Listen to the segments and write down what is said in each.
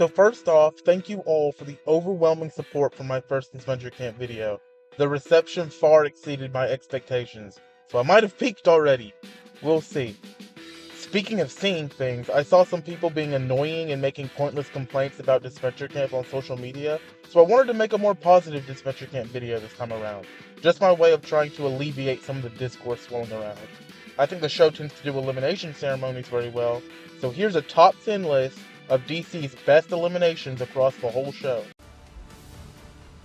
So first off, thank you all for the overwhelming support for my first Disventure Camp video. The reception far exceeded my expectations, so I might have peaked already. We'll see. Speaking of seeing things, I saw some people being annoying and making pointless complaints about Disventure Camp on social media, so I wanted to make a more positive Disventure Camp video this time around. Just my way of trying to alleviate some of the discourse swirling around. I think the show tends to do elimination ceremonies very well, so here's a top 10 list of DC's best eliminations across the whole show.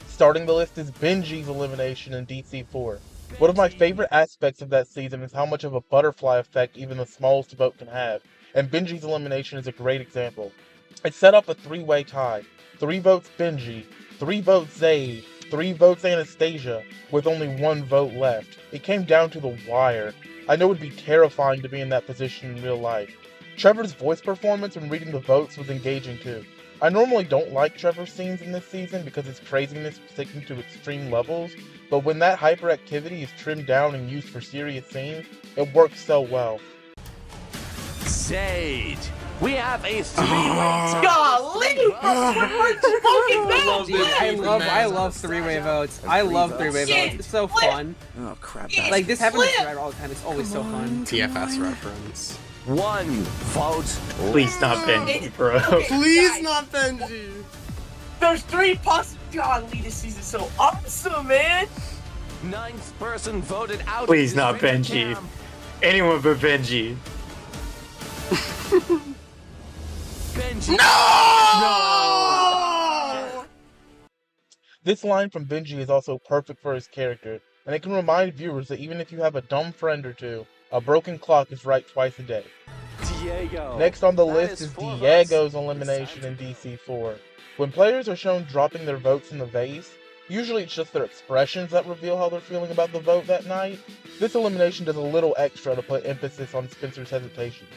Starting the list is Benji's elimination in DC 4. One of my favorite aspects of that season is how much of a butterfly effect even the smallest vote can have, and Benji's elimination is a great example. It set up a three-way tie. 3 votes Benji, 3 votes Zaid, 3 votes Anastasia, with only 1 vote left. It came down to the wire. I know it would be terrifying to be in that position in real life. Trevor's voice performance when reading the votes was engaging too. I normally don't like Trevor's scenes in this season because his craziness was taken to extreme levels, but when that hyperactivity is trimmed down and used for serious scenes, it works so well. Zaid, we have a 3-way Golly! I love 3-way votes. I love 3-way votes. It's so fun. Oh crap! Like this happens to Trevor all the time. It's always so fun. TFS reference. 1 vote. Please not Benji, bro. Please not Benji. There's 3 possible. Golly, this season's so awesome, man. 9th person voted out. Please not Benji. Anyone but Benji. Benji. No! This line from Benji is also perfect for his character, and it can remind viewers that even if you have a dumb friend or two, a broken clock is right twice a day. Diego. Next on the That list is is 4 Diego's votes. elimination in DC 4. When players are shown dropping their votes in the vase, usually it's just their expressions that reveal how they're feeling about the vote that night. This elimination does a little extra to put emphasis on Spencer's hesitation.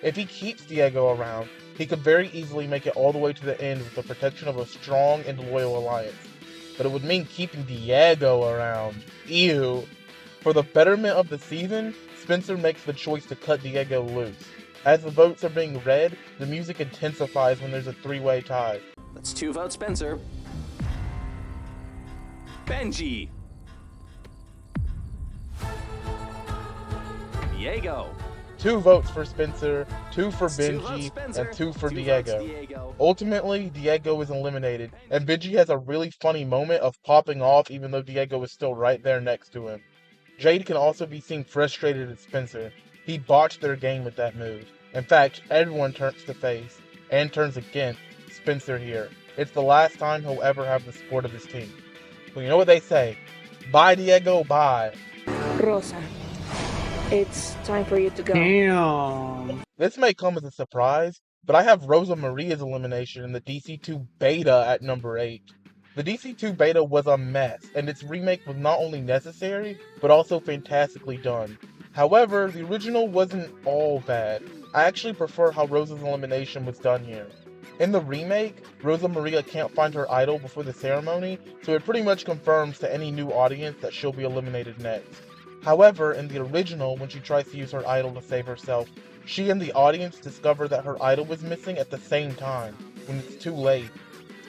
If he keeps Diego around, he could very easily make it all the way to the end with the protection of a strong and loyal alliance. But it would mean keeping Diego around. Ew. For the betterment of the season, Spencer makes the choice to cut Diego loose. As the votes are being read, the music intensifies when there's a 3-way tie. That's 2 votes, Spencer. Benji. Diego. 2 votes for Spencer, 2 for That's 2 votes, Benji, Spencer. and 2 for 2 votes, Diego. Diego. Ultimately, Diego is eliminated, and Benji has a really funny moment of popping off even though Diego is still right there next to him. Jade can also be seen frustrated at Spencer. He botched their game with that move. In fact, everyone turns to face, and turns against, Spencer here. It's the last time he'll ever have the support of his team. Well, you know what they say, bye Diego, bye. Rosa, it's time for you to go. Damn. This may come as a surprise, but I have Rosa Maria's elimination in the DC2 beta at number 8. The DC2 beta was a mess, and its remake was not only necessary, but also fantastically done. However, the original wasn't all bad. I actually prefer how Rosa's elimination was done here. In the remake, Rosa Maria can't find her idol before the ceremony, so it pretty much confirms to any new audience that she'll be eliminated next. However, in the original, when she tries to use her idol to save herself, she and the audience discover that her idol was missing at the same time, when it's too late.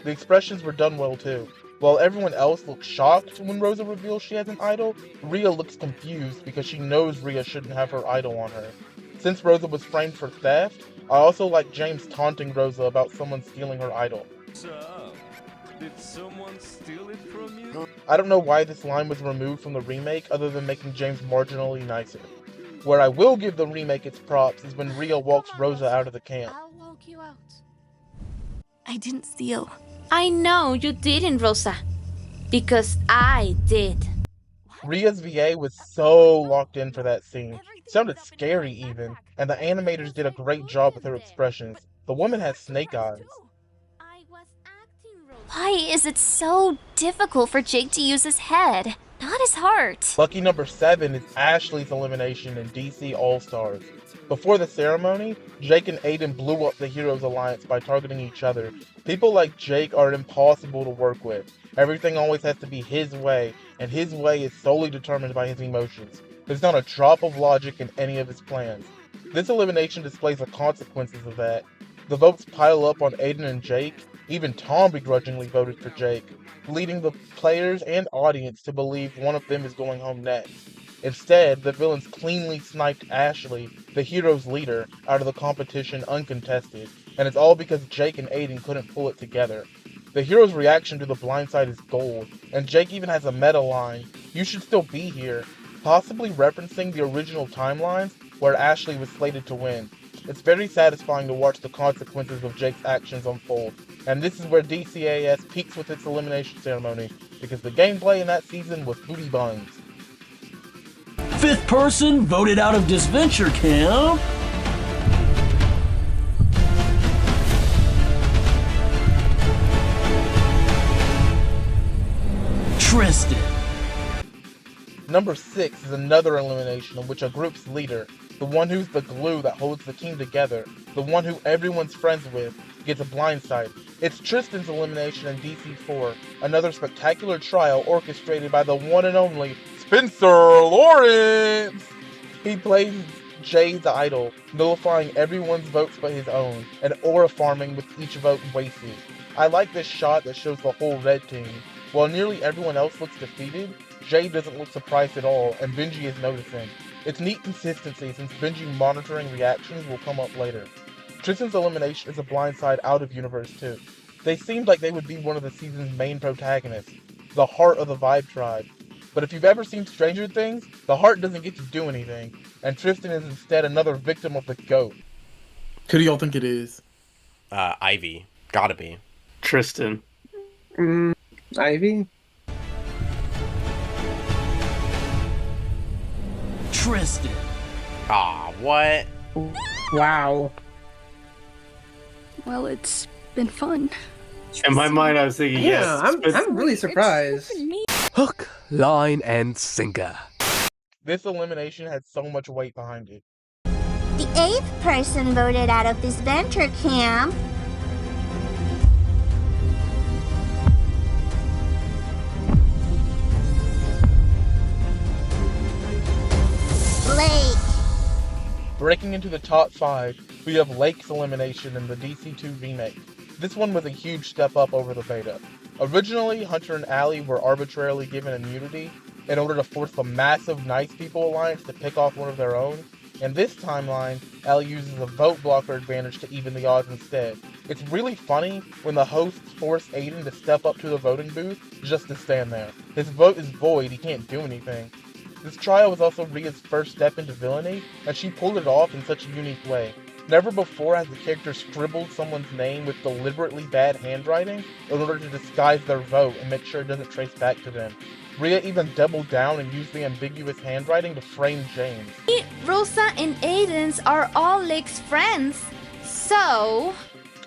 The expressions were done well too. While everyone else looks shocked when Rosa reveals she has an idol, Rhea looks confused because she knows Rhea shouldn't have her idol on her. Since Rosa was framed for theft, I also like James taunting Rosa about someone stealing her idol. So, did someone steal it from you? I don't know why this line was removed from the remake other than making James marginally nicer. Where I will give the remake its props is when Rhea walks Rosa out of the camp. I'll walk you out. I didn't steal. I know you didn't, Rosa. Because I did. Rhea's VA was so locked in for that scene. It sounded scary even, and the animators did a great job with her expressions. The woman has snake eyes. I was acting, Rosa. Why is it so difficult for Jake to use his head, not his heart? Lucky number 7 is Ashley's elimination in DC All-Stars. Before the ceremony, Jake and Aiden blew up the Heroes Alliance by targeting each other. People like Jake are impossible to work with. Everything always has to be his way, and his way is solely determined by his emotions. There's not a drop of logic in any of his plans. This elimination displays the consequences of that. The votes pile up on Aiden and Jake. Even Tom begrudgingly voted for Jake, leading the players and audience to believe one of them is going home next. Instead, the villains cleanly sniped Ashley, the hero's leader, out of the competition uncontested, and it's all because Jake and Aiden couldn't pull it together. The hero's reaction to the blindside is gold, and Jake even has a meta line, "You should still be here," possibly referencing the original timelines where Ashley was slated to win. It's very satisfying to watch the consequences of Jake's actions unfold, and this is where DCAS peaks with its elimination ceremony, because the gameplay in that season was booty buns. Fifth person voted out of Disventure Camp. Tristan. Number 6 is another elimination in which a group's leader, the one who's the glue that holds the team together, the one who everyone's friends with, gets a blindside. It's Tristan's elimination in DC4, another spectacular trial orchestrated by the one and only Spencer Lawrence! He plays Jay the Idol, nullifying everyone's votes but his own, and aura farming with each vote wasted. I like this shot that shows the whole red team. While nearly everyone else looks defeated, Jay doesn't look surprised at all, and Benji is noticing. It's neat consistency since Benji monitoring reactions will come up later. Tristan's elimination is a blindside out of universe too. They seemed like they would be one of the season's main protagonists, the heart of the Vibe Tribe. But if you've ever seen Stranger Things, the heart doesn't get to do anything, and Tristan is instead another victim of the goat. Who do y'all think it is? Ivy. Gotta be. Tristan. Ivy? Tristan. Aw, what? Wow. Well, it's been fun. In my mind, I was thinking, yes. I'm really surprised. Hook, line, and sinker. This elimination had so much weight behind it. The 8th person voted out of Disventure Camp. Blake. Breaking into the top 5, we have Lake's elimination in the DC2 remake. This one was a huge step up over the beta. Originally, Hunter and Allie were arbitrarily given immunity in order to force the massive Nice People Alliance to pick off one of their own. In this timeline, Allie uses a vote blocker advantage to even the odds instead. It's really funny when the hosts force Aiden to step up to the voting booth just to stand there. His vote is void, he can't do anything. This trial was also Ria's first step into villainy, and she pulled it off in such a unique way. Never before has the character scribbled someone's name with deliberately bad handwriting in order to disguise their vote and make sure it doesn't trace back to them. Ria even doubled down and used the ambiguous handwriting to frame James. Rosa and Aiden's are all Lake's friends, so...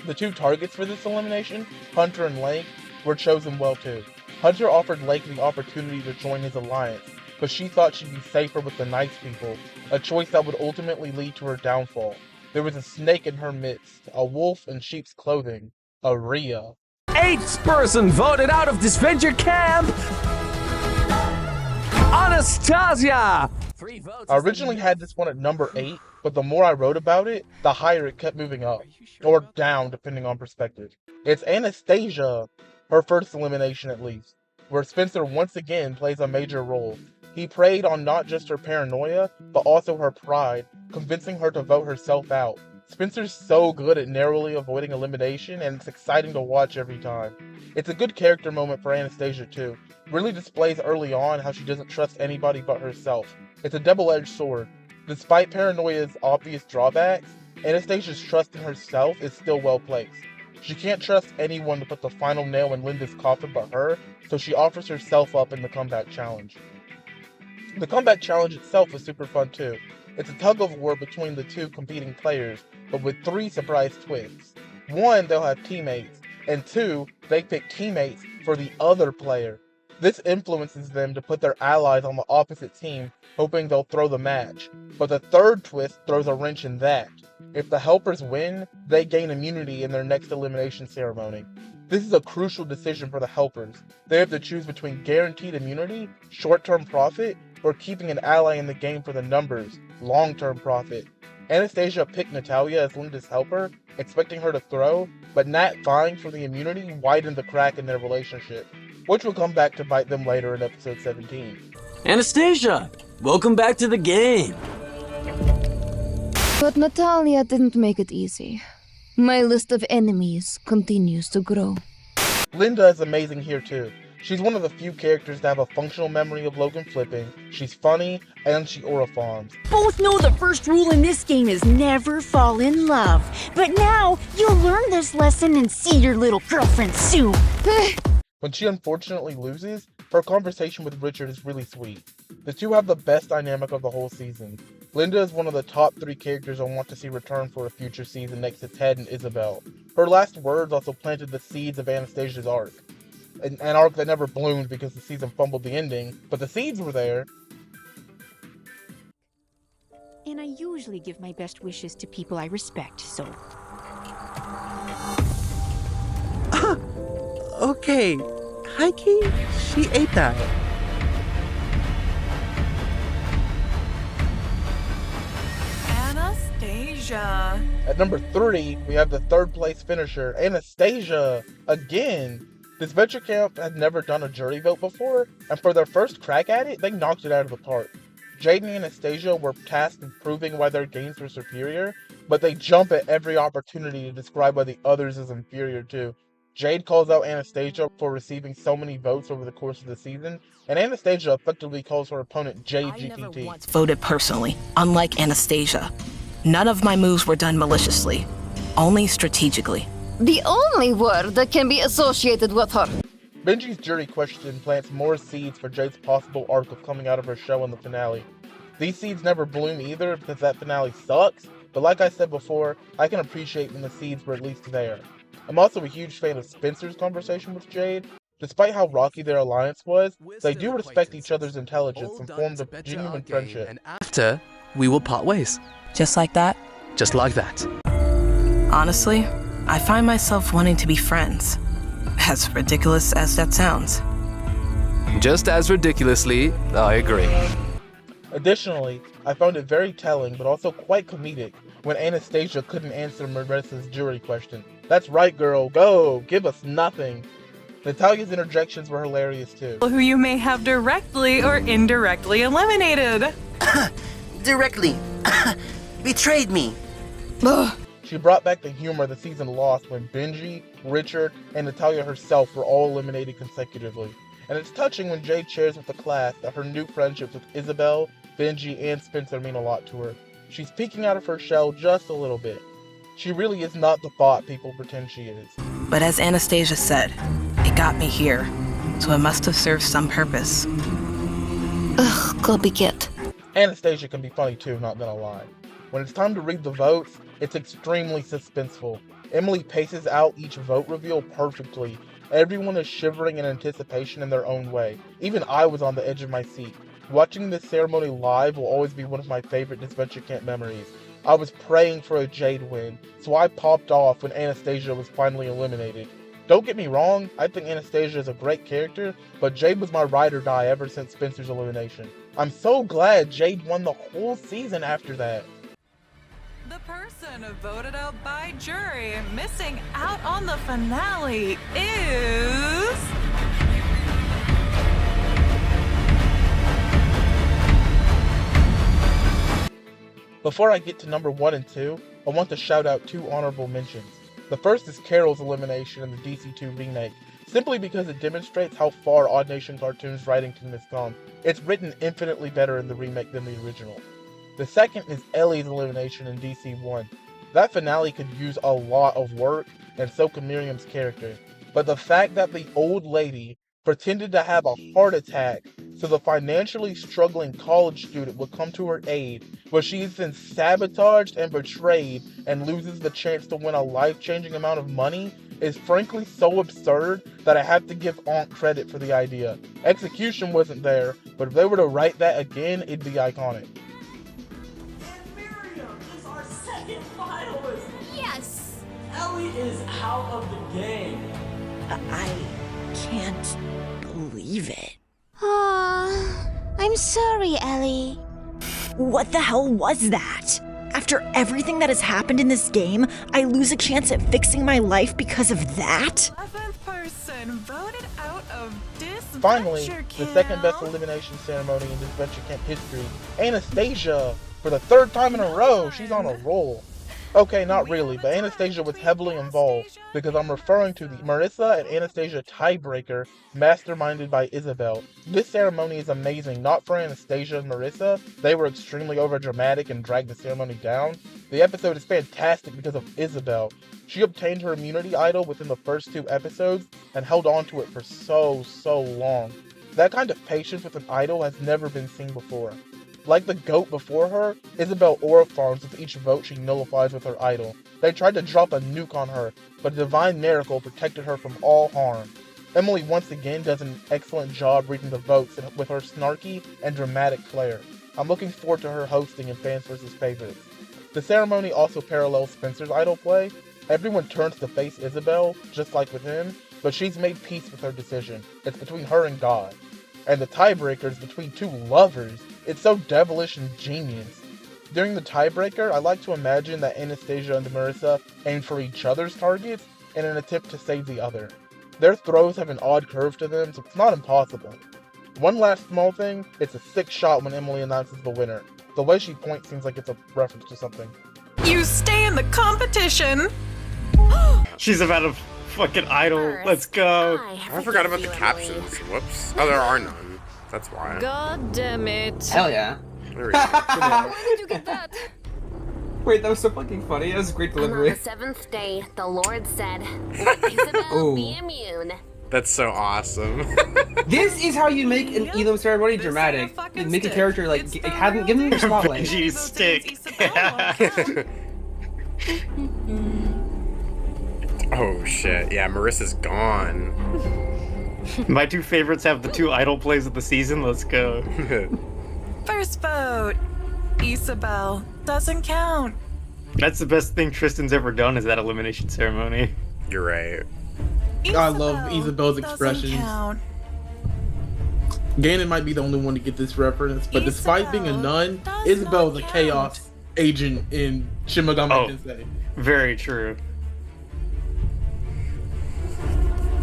The two targets for this elimination, Hunter and Lake, were chosen well too. Hunter offered Lake the opportunity to join his alliance, but she thought she'd be safer with the Nice People, a choice that would ultimately lead to her downfall. There was a snake in her midst, a wolf in sheep's clothing, a Ria. 8th person voted out of Disventure Camp. Anastasia. 3 votes. I originally had this one at number 8, but the more I wrote about it, the higher it kept moving up, or down depending on perspective. It's Anastasia, her first elimination at least, where Spencer once again plays a major role. He preyed on not just her paranoia, but also her pride, convincing her to vote herself out. Spencer's so good at narrowly avoiding elimination, and it's exciting to watch every time. It's a good character moment for Anastasia too. Really displays early on how she doesn't trust anybody but herself. It's a double-edged sword. Despite paranoia's obvious drawbacks, Anastasia's trust in herself is still well placed. She can't trust anyone to put the final nail in Linda's coffin but her, so she offers herself up in the comeback challenge. The comeback challenge itself is super fun too. It's a tug-of-war between the two competing players, but with 3 surprise twists. 1, they'll have teammates, and 2, they pick teammates for the other player. This influences them to put their allies on the opposite team, hoping they'll throw the match. But the 3rd twist throws a wrench in that. If the helpers win, they gain immunity in their next elimination ceremony. This is a crucial decision for the helpers. They have to choose between guaranteed immunity, short-term profit, or keeping an ally in the game for the numbers, long-term profit. Anastasia picked Natalia as Linda's helper, expecting her to throw, but Nat vying for the immunity widened the crack in their relationship, which will come back to bite them later in episode 17. Anastasia, welcome back to the game. But Natalia didn't make it easy. My list of enemies continues to grow. Linda is amazing here too. She's one of the few characters to have a functional memory of Logan flipping, she's funny, and she aura farms. Both know the first rule in this game is never fall in love. But now, you'll learn this lesson and see your little girlfriend soon. When she unfortunately loses, her conversation with Richard is really sweet. The two have the best dynamic of the whole season. Linda is one of the top 3 characters I want to see return for a future season next to Ted and Isabelle. Her last words also planted the seeds of Anastasia's arc. An arc that never bloomed because the season fumbled the ending, but the seeds were there. And I usually give my best wishes to people I respect, so... Okay, Heike, she ate that. Anastasia. At number 3, we have the 3rd place finisher, Anastasia, again. Disventure Camp had never done a jury vote before, and for their first crack at it, they knocked it out of the park. Jade and Anastasia were tasked with proving why their games were superior, but they jump at every opportunity to describe why the others is inferior too. Jade calls out Anastasia for receiving so many votes over the course of the season, and Anastasia effectively calls her opponent Jade GTT. I never once voted personally, unlike Anastasia. None of my moves were done maliciously, only strategically. The only word that can be associated with her. Benji's jury question plants more seeds for Jade's possible arc of coming out of her show in the finale. These seeds never bloom either because that finale sucks, but like I said before, I can appreciate when the seeds were at least there. I'm also a huge fan of Spencer's conversation with Jade. Despite how rocky their alliance was, they do respect each other's intelligence and formed a genuine friendship. And after, we will part ways. Just like that? Just like that. Honestly, I find myself wanting to be friends. As ridiculous as that sounds. Just as ridiculously, I agree. Additionally, I found it very telling but also quite comedic when Anastasia couldn't answer Marissa's jury question. That's right, girl, go! Give us nothing! Natalia's interjections were hilarious too. Who you may have directly or indirectly eliminated. Directly. Betrayed me. She brought back the humor the season lost when Benji, Richard, and Natalia herself were all eliminated consecutively. And it's touching when Jade shares with the class that her new friendships with Isabelle, Benji, and Spencer mean a lot to her. She's peeking out of her shell just a little bit. She really is not the bot people pretend she is. But as Anastasia said, it got me here, so it must have served some purpose. Ugh, clubby kid. Anastasia can be funny too, not gonna lie. When it's time to read the votes, it's extremely suspenseful. Emily paces out each vote reveal perfectly. Everyone is shivering in anticipation in their own way. Even I was on the edge of my seat. Watching this ceremony live will always be one of my favorite Disventure Camp memories. I was praying for a Jade win, so I popped off when Anastasia was finally eliminated. Don't get me wrong, I think Anastasia is a great character, but Jade was my ride or die ever since Spencer's elimination. I'm so glad Jade won the whole season after that. The person voted out by jury missing out on the finale is... Before I get to number 1 and 2, I want to shout out 2 honorable mentions. The first is Carol's elimination in the DC2 remake, simply because it demonstrates how far Odd Nation Cartoons writing team has come. It's written infinitely better in the remake than the original. The second is Ellie's elimination in DC1. That finale could use a lot of work, and so could Miriam's character. But the fact that the old lady pretended to have a heart attack so the financially struggling college student would come to her aid, but she is then sabotaged and betrayed and loses the chance to win a life-changing amount of money is frankly so absurd that I have to give Aunt credit for the idea. Execution wasn't there, but if they were to write that again, it'd be iconic. Yes! Ellie is out of the game. I can't believe it. Aw, I'm sorry, Ellie. What the hell was that? After everything that has happened in this game, I lose a chance at fixing my life because of that? 11th person voted out of Disventure Finally, Camp. the second best elimination ceremony in Disventure Camp history, Anastasia! For the third time in a row, she's on a roll. Okay, not really, but Anastasia was heavily involved, because I'm referring to the Marissa and Anastasia tiebreaker, masterminded by Isabelle. This ceremony is amazing, not for Anastasia and Marissa, they were extremely overdramatic and dragged the ceremony down. The episode is fantastic because of Isabelle. She obtained her immunity idol within the first 2 episodes, and held on to it for so long. That kind of patience with an idol has never been seen before. Like the GOAT before her, Isabelle aura farms with each vote she nullifies with her idol. They tried to drop a nuke on her, but a divine miracle protected her from all harm. Emily once again does an excellent job reading the votes with her snarky and dramatic flair. I'm looking forward to her hosting in Fans vs. Favorites. The ceremony also parallels Spencer's idol play. Everyone turns to face Isabelle, just like with him, but she's made peace with her decision. It's between her and God. And the tiebreaker is between 2 lovers. It's so devilish and genius. During the tiebreaker, I like to imagine that Anastasia and Marissa aim for each other's targets in an attempt to save the other. Their throws have an odd curve to them, so it's not impossible. One last small thing, it's a sick shot when Emily announces the winner. The way she points seems like it's a reference to something. You stay in the competition. She's about a fucking idol. Let's go. I forgot about the captions. Whoops. Oh, there are none. That's why. God damn it. Hell yeah. There we go. Where did you get that? Wait, that was so fucking funny. That was a great And on delivery. the 7th day, the Lord said, "Let Isabelle be immune." That's so awesome. This is how you make an Elam ceremony dramatic. You make a character like give them a spotlight. Benji's stick. Oh shit. Yeah, Marissa's gone. My 2 favorites have the 2 idol plays of the season. Let's go. First vote. Isabelle doesn't count. That's the best thing Tristan's ever done, is that elimination ceremony. You're right. I love Isabelle's expressions. Count. Ganon might be the only one to get this reference, but despite being a nun, Isabelle is a chaos agent in Shin Megami Tensei. Very true.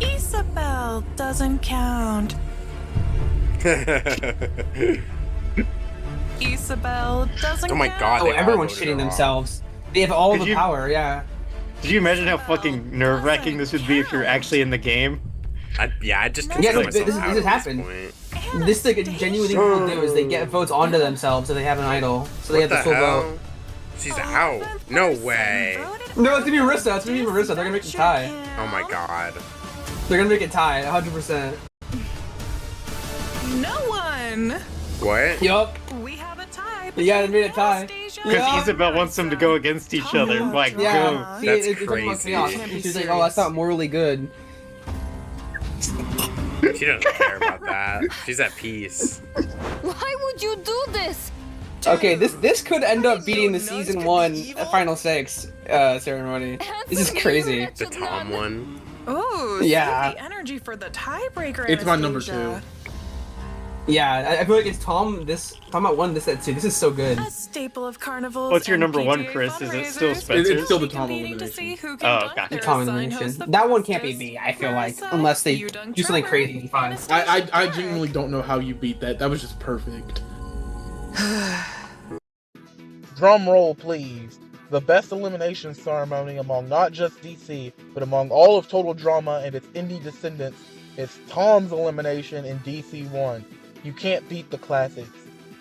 Isabelle doesn't count. Isabelle doesn't count. Oh my god. Oh, everyone's shitting themselves. They have all the power, yeah. Did you imagine how fucking nerve-wracking this would be if you're actually in the game? I'd just Yeah, consider no, this myself out has at happened. point. This like a genuine thing people do is they get votes onto themselves so they have an idol. So they What have the the full hell? vote. She's out. No way. No, it's gonna be Marissa. It's gonna be Marissa. They're gonna make it tie. Oh my god. They're gonna make it tie, 100%. No one. What? Yup. We have a tie. Yeah, they made it tie. Because Isabelle wants them to go against each other. My Yeah, god. see, That's it's fucking crazy. chaos. She's like, oh, that's not morally good. She doesn't care about that. She's at peace. Why would you do this? Okay, this could end up beating the season 1 final 6 ceremony. This is crazy. The Tom one. Ooh, Yeah. save the energy for the tiebreaker. It's my number Anastasia. 2. Yeah, I feel like it's Tom at 1, this at 2. This is so good. A staple of carnivals. What's your and number 1, PGA Chris? Is it still fundraisers. Spencer? It's still the Tom Competing to see elimination. who can Oh, dunk gotcha. their Tom sign elimination. host the That one can't be fastest. me, I feel like, Marissa, unless they you dunk do something Trevor, crazy and fun. I genuinely don't know how you beat that. That was just perfect. Drum roll, please. The best elimination ceremony among not just DC, but among all of Total Drama and its indie descendants is Tom's elimination in DC 1. You can't beat the classics.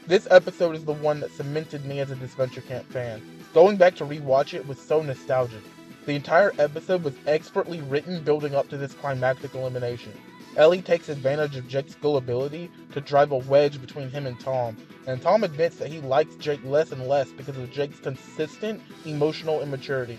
This episode is the one that cemented me as a Disventure Camp fan. Going back to rewatch it was so nostalgic. The entire episode was expertly written building up to this climactic elimination. Ellie takes advantage of Jake's gullibility to drive a wedge between him and Tom Tom admits that he likes Jake less and less because of Jake's consistent emotional immaturity.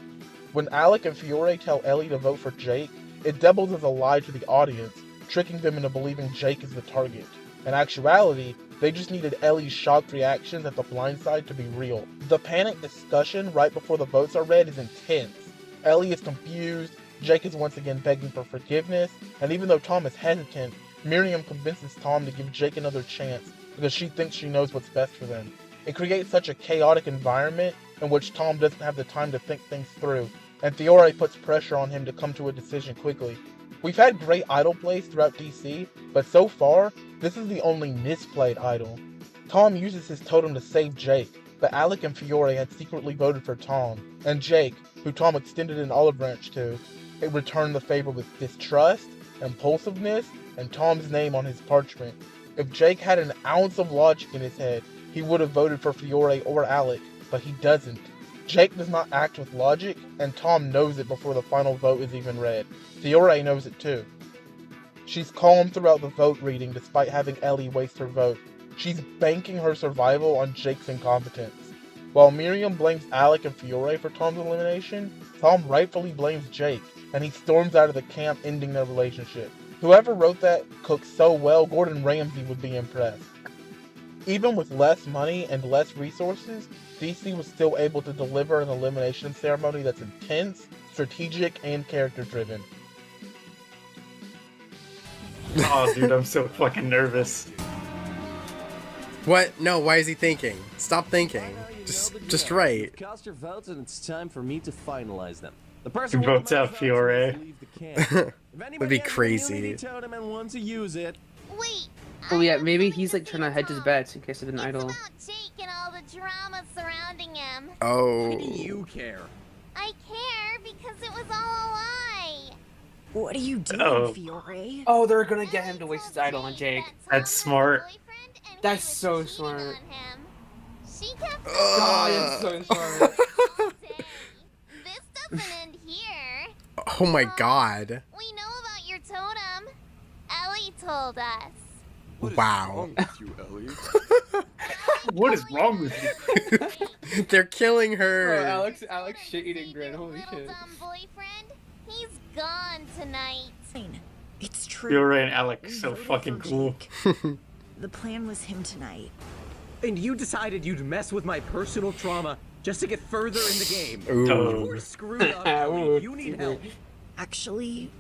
When Alec and Fiore tell Ellie to vote for Jake, it doubles as a lie to the audience, tricking them into believing Jake is the target. In actuality, they just needed Ellie's shocked reactions at the blind side to be real. The panic discussion right before the votes are read is intense. Ellie is confused, Jake is once again begging for forgiveness, and even though Tom is hesitant, Miriam convinces Tom to give Jake another chance because she thinks she knows what's best for them. It creates such a chaotic environment in which Tom doesn't have the time to think things through, and Fiore puts pressure on him to come to a decision quickly. We've had great idol plays throughout DC, but so far, this is the only misplayed idol. Tom uses his totem to save Jake, but Alec and Fiore had secretly voted for Tom, and Jake, who Tom extended an olive branch to, it returned the favor with distrust, impulsiveness, and Tom's name on his parchment. If Jake had an ounce of logic in his head, he would have voted for Fiore or Alec, but he doesn't. Jake does not act with logic, and Tom knows it before the final vote is even read. Fiore knows it too. She's calm throughout the vote reading despite having Ellie waste her vote. She's banking her survival on Jake's incompetence. While Miriam blames Alec and Fiore for Tom's elimination, Tom rightfully blames Jake, and he storms out of the camp, ending their relationship. Whoever wrote that cooked so well, Gordon Ramsay would be impressed. Even with less money and less resources, DC was still able to deliver an elimination ceremony that's intense, strategic, and character-driven. Oh, dude, I'm so fucking nervous. What? No, why is he thinking? Stop thinking. Just write. Cast your votes and it's time for me to finalize them. The person who votes out Fiore. Would be crazy. Totem and want to use it. Wait. Oh yeah, maybe he's like trying to hedge his bets in case of an idol. About Jake and all the drama surrounding him. Oh. Why do you care? I care because it was all a lie. What are you doing, Fiore? Oh, they're gonna get him to waste his idol on Jake. That's smart. That's so smart. She kept God, it's so smart. This doesn't end here. Oh my god. We know about your totem. Ellie told us. Wow. What is wrong with you? They're killing her. Bro, Alex shit-eating grin. Holy shit. Dumb boyfriend. He's gone tonight. It's true. Fiore and Alec so fucking cool. The plan was him tonight. And you decided you'd mess with my personal trauma just to get further in the game. Ooh. You're screwed up, Ellie. You need help. Actually,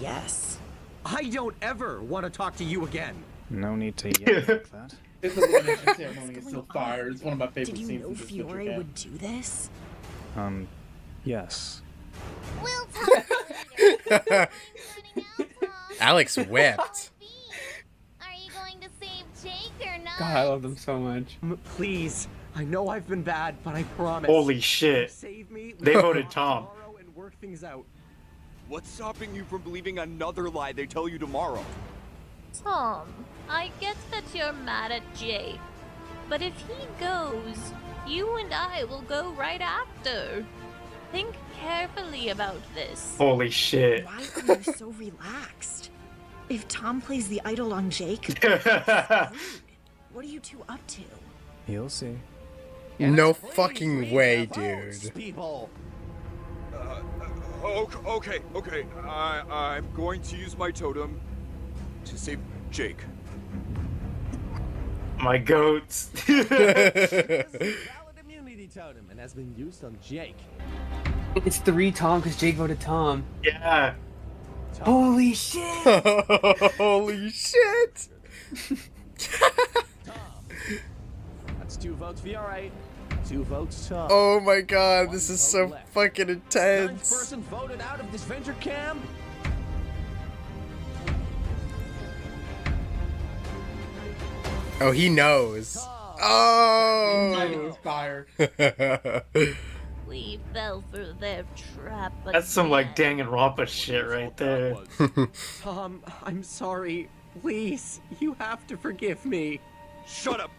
yes. I don't ever want to talk to you again. No need to yell like that. This elimination ceremony is so fire. It's one of my favorite Did you scenes know in Disventure Fiore Camp. would do this? Yes. We'll talk. Alex whipped. Are you going to save Jake or not? God, I love them so much. Please. I know I've been bad, but I promise. Holy shit. Save me. They voted Tom. And work things out. What's stopping you from believing another lie they tell you tomorrow? Tom, I get that you're mad at Jake, but if he goes, you and I will go right after. Think carefully about this. Holy shit. Why are you so relaxed? If Tom plays the idol on Jake, what are you two up to? You'll see. No fucking way, dude. People. Okay. I'm going to use my totem to save Jake. My goats. Valid immunity totem and has been used on Jake. It's 3 Tom because Jake voted Tom. Yeah. Holy shit! Holy shit! That's 2 votes Fiore, 2 votes Tom. Oh my god, this is so fucking 9th intense. person voted out of Disventure Camp. Oh, he knows. Oh! It was fire. We fell for their trap again. That's some like Danganronpa shit right there. Tom, I'm sorry. Please, you have to forgive me. Shut up.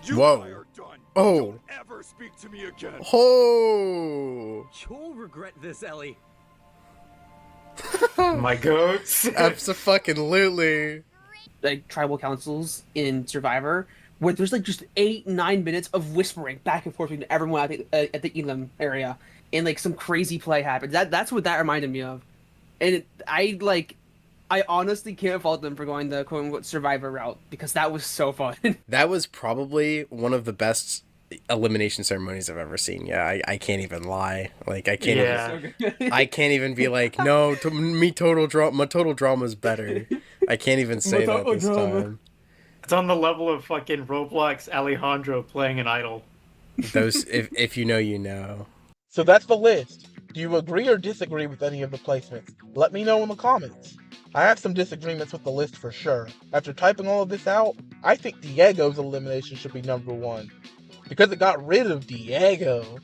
You Whoa. and I are done. Oh. Don't ever speak to me again. Oh! You'll regret this, Ellie. My goats. Abso-fucking-lutely. Like tribal councils in Survivor, where there's like just 8-9 minutes of whispering back and forth between everyone at the Elam area, and like some crazy play happens. That's what that reminded me of, and I honestly can't fault them for going the quote unquote Survivor route because that was so fun. That was probably one of the best elimination ceremonies I've ever seen. Yeah, I can't even lie. Like I can't. Even, I can't even be like, no, my total drama's better. I can't even say that this time. It's on the level of fucking Roblox Alejandro playing an idol. Those, if you know, you know. So that's the list. Do you agree or disagree with any of the placements? Let me know in the comments. I have some disagreements with the list for sure. After typing all of this out, I think Diego's elimination should be number 1. Because it got rid of Diego.